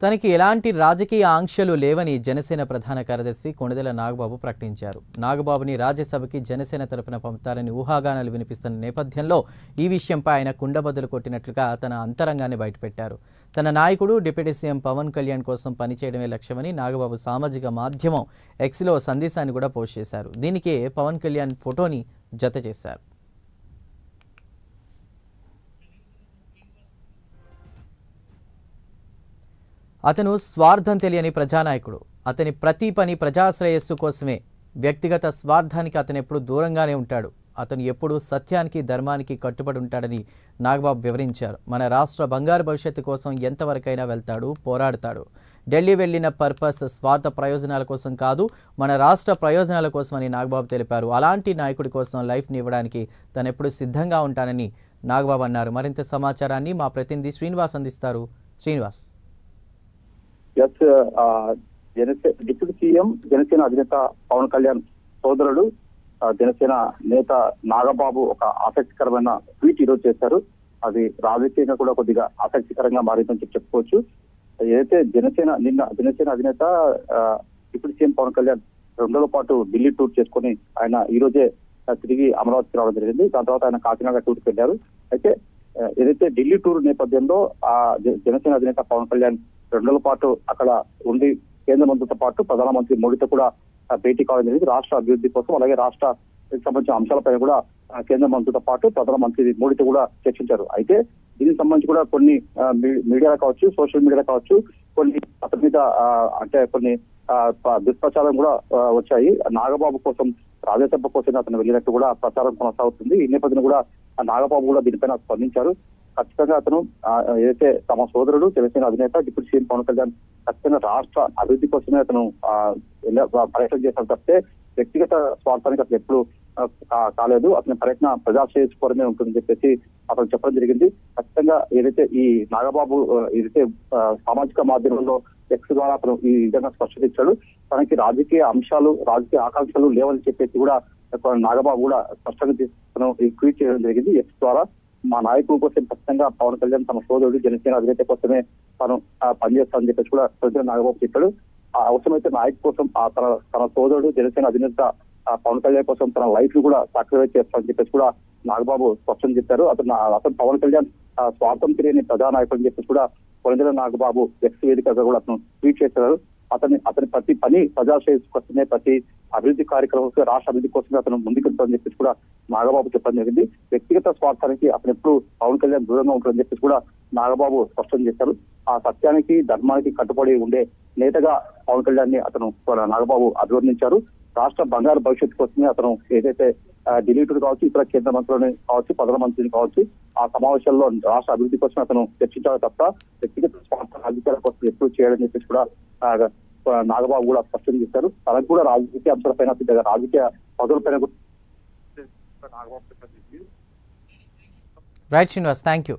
తనకి ఎలాంటి రాజకీయ ఆంక్షలు లేవని జనసేన ప్రధాన కార్యదర్శి కొణిదెల నాగబాబు ప్రకటించారు. నాగబాబుని రాజ్యసభకి జనసేన తరపున పంపుతారని ఊహాగానాలు వినిపిస్తున్న నేపథ్యంలో ఈ విషయంపై ఆయన కుండబద్దలు కొట్టినట్లుగా తన అంతరంగాన్ని బయటపెట్టారు. తన నాయకుడు డిప్యూటీ సీఎం పవన్ కళ్యాణ్ కోసం పనిచేయడమే లక్ష్యమని నాగబాబు సామాజిక మాధ్యమం ఎక్స్లో సందేశాన్ని కూడా పోస్ట్ చేశారు. దీనికే పవన్ కళ్యాణ్ ఫోటోని జత చేశారు. అతను స్వార్థం తెలియని ప్రజానాయకుడు. అతని ప్రతి పని ప్రజాశ్రేయస్సు కోసమే. వ్యక్తిగత స్వార్థానికి అతను ఎప్పుడు దూరంగానే ఉంటాడు. అతను ఎప్పుడు సత్యానికి ధర్మానికి కట్టుబడి ఉంటాడని నాగబాబు వివరించారు. మన రాష్ట్ర బంగారు భవిష్యత్తు కోసం ఎంతవరకైనా వెళ్తాడు, పోరాడతాడు. ఢిల్లీ వెళ్లిన పర్పస్ స్వార్థ ప్రయోజనాల కోసం కాదు, మన రాష్ట్ర ప్రయోజనాల కోసమని నాగబాబు తెలిపారు. అలాంటి నాయకుడి కోసం లైఫ్ని ఇవ్వడానికి తను ఎప్పుడు సిద్ధంగా ఉంటానని నాగబాబు అన్నారు. మరింత సమాచారాన్ని మా ప్రతినిధి శ్రీనివాస్ అందిస్తారు. శ్రీనివాస్. డిప్యూటీ సీఎం జనసేన అధినేత పవన్ కళ్యాణ్ సోదరుడు జనసేన నేత నాగబాబు ఒక ఆసక్తికరమైన ట్వీట్ ఈరోజు చేశారు. అది రాజకీయంగా కూడా కొద్దిగా ఆసక్తికరంగా మారిందని చెప్పుకోవచ్చు. ఏదైతే జనసేన అధినేత డిప్యూటీ సీఎం పవన్ కళ్యాణ్ 2 రోజుల పాటు ఢిల్లీ టూర్ చేసుకుని ఆయన ఈ రోజే తిరిగి అమరావతికి రావడం జరిగింది. దాని తర్వాత ఆయన కాకినాడ టూర్కి వెళ్ళారు. అయితే ఏదైతే ఢిల్లీ టూర్ నేపథ్యంలో జనసేన అధినేత పవన్ కళ్యాణ్ 2 రోజుల పాటు అక్కడ ఉండి కేంద్ర మంత్రితో పాటు ప్రధానమంత్రి మోడీతో కూడా భేటీ కావడం జరిగింది. రాష్ట్ర అభివృద్ధి కోసం అలాగే రాష్ట్రానికి సంబంధించిన అంశాలపై కూడా కేంద్ర మంత్రితో పాటు ప్రధానమంత్రి మోడీతో కూడా చర్చించారు. అయితే దీనికి సంబంధించి కూడా కొన్ని మీడియా కావచ్చు, సోషల్ మీడియా కావచ్చు, కొన్ని అతని మీద అంటే కొన్ని దుష్ప్రచారం కూడా వచ్చాయి. నాగబాబు కోసం రాజ్యసభ కోసం అతను వెళ్ళినట్టు కూడా ప్రచారం కొనసాగుతుంది. ఈ నేపథ్యంలో కూడా నాగబాబు కూడా దీనిపైన స్పందించారు. ఖచ్చితంగా అతను ఏదైతే తమ సోదరుడు జనసేన అధినేత డిప్యూటీ సీఎం పవన్ కళ్యాణ్ ఖచ్చితంగా రాష్ట్ర అభివృద్ధి కోసమే అతను పర్యటన చేశారు తప్పితే వ్యక్తిగత స్వార్థానికి అతను ఎప్పుడు కాలేదు. అతని పర్యటన ప్రజాశ్రేయస్సు కోరమే ఉంటుందని చెప్పేసి అతను చెప్పడం జరిగింది. ఖచ్చితంగా ఏదైతే ఈ నాగబాబు ఏదైతే సామాజిక మాధ్యమంలో ఎక్స్ ద్వారా అతను ఈ విధంగా స్పష్టత ఇచ్చాడు. తనకి రాజకీయ అంశాలు, రాజకీయ ఆకాంక్షలు లేవని చెప్పేసి కూడా నాగబాబు కూడా స్పష్టంగా ట్వీట్ చేయడం జరిగింది. ఎక్స్ ద్వారా మా నాయకుల కోసం ఖచ్చితంగా పవన్ కళ్యాణ్ తన సోదరుడు జనసేన అధినేత కోసమే తాను పనిచేస్తానని చెప్పేసి కూడా ప్రజలు నాగబాబు చెప్పాడు. అవసరమైతే నాయకు కోసం తన సోదరుడు జనసేన అధినేత పవన్ కళ్యాణ్ కోసం తన లైఫ్ ను కూడా సాక్రిఫైస్ చేస్తానని చెప్పేసి కూడా నాగబాబు స్పష్టం చెప్పారు. అతను పవన్ కళ్యాణ్ స్వార్థం తెలియని ప్రజానాయకుడు అని చెప్పేసి కూడా కొణిదెల నాగబాబు ఎక్స్ వేదికగా కూడా అతను ట్వీట్ చేశారు. అతని ప్రతి పని ప్రజాశ్రేయస్సు కోసమే, ప్రతి అభివృద్ధి కార్యక్రమం రాష్ట్ర అభివృద్ధి కోసమే అతను ముందుకెళ్తామని చెప్పేసి కూడా నాగబాబు చెప్పడం జరిగింది. వ్యక్తిగత స్వార్థానికి అతను ఎప్పుడు పవన్ కళ్యాణ్ దూరంగా ఉంటుందని చెప్పేసి కూడా నాగబాబు స్పష్టం చేశారు. ఆ సత్యానికి ధర్మానికి కట్టుబడి ఉండే నేతగా పవన్ కళ్యాణ్ ని అతను నాగబాబు అభివర్ణించారు. రాష్ట్ర బంగారు భవిష్యత్తు కోసమే అతను ఏదైతే ఢిల్లీ టూర్ కావచ్చు, ఇతర కేంద్ర మంత్రులని కావచ్చు, ప్రధానమంత్రిని కావచ్చు, ఆ సమావేశాల్లో రాష్ట్ర అభివృద్ధి కోసం అతను చర్చించాలి తప్ప వ్యక్తిగత స్వార్థ రాజకీయాల కోసం ఎప్పుడు చేయాలని చెప్పేసి కూడా నాగబాబు కూడా స్పష్టం చేశారు. తనకు కూడా రాజకీయ అంశాలపైన రాజకీయ పదవులపైన రైట్ శ్రీనివాస్, థ్యాంక్ యూ.